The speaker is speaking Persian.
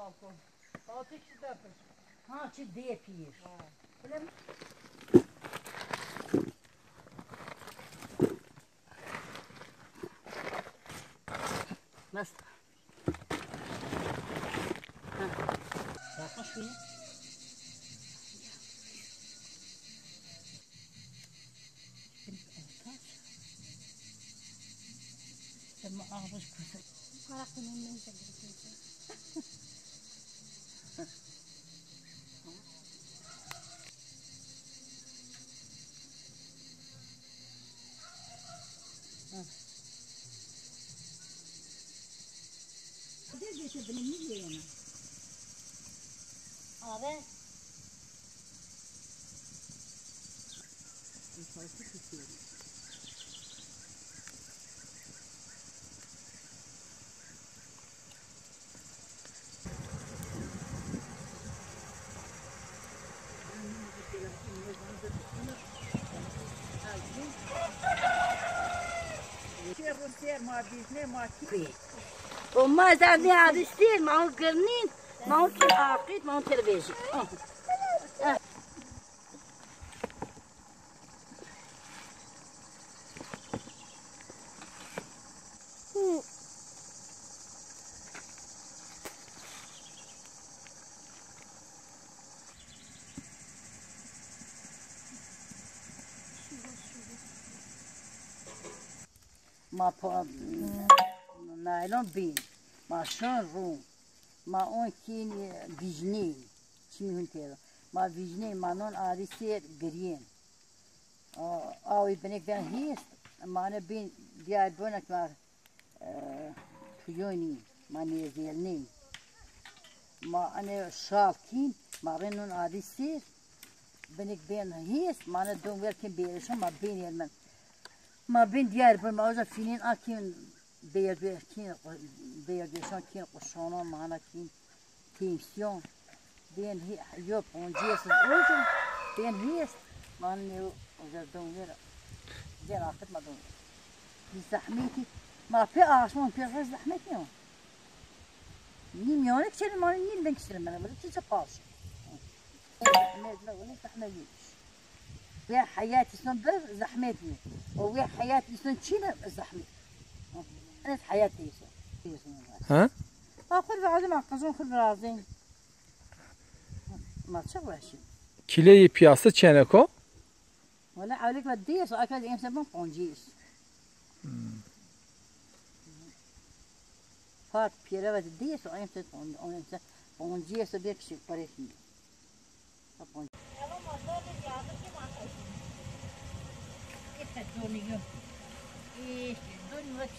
balkon. Altı kişi de yapır. Ha çi diye pir. Öyle mi? Nasıl? Bakın şuraya. Sen ağabey kızı. Parakın önüne gidiyorsun. Ne getirdin ne yiyene? Abi. Farklı tutuyorum. Oma زدی عروسی ما گرنین ما که عقید ما تلویزیون ما پا نایلون بین ما شان رو ما اون کین ویژنی چی میگن که ما ویژنی ما نون آریسی گرین آوی بنک دن هیست ما نه بین دیار بونک ما تویونی ما نیزیلنی ما انه شال کین ما رنون آریسی بنک بین هیست ما نه دون ورکن بیرشون ما بین یلمن ما بين ديار بالموزة فينين أكين بير كين بيردشان كين قشانا معنا كين تيمسيون بين هي يوب ونجيس الأوجو بين هيست ما نيو وجدون غير غير عقد ما دون زحمتي ما في عشان في غير زحمتي ما نيم يونك شيء ما نيم بنك شيء ما ولا تيجي باش ما زحمتي ويا حياتي سنبر زحمتني ويا حياتي سنشينا زحمتي أنا حياتي ها؟ خذ بعضين مع قزون خذ بعضين ما تشوه شيء Kileyi piyasa çeneko? ولا عليك بديس وأكل إمسا من قنجيس فات بيرا بديس وإمسا قنجيس بيكشي بريشني Dönüyor. Dönüyor.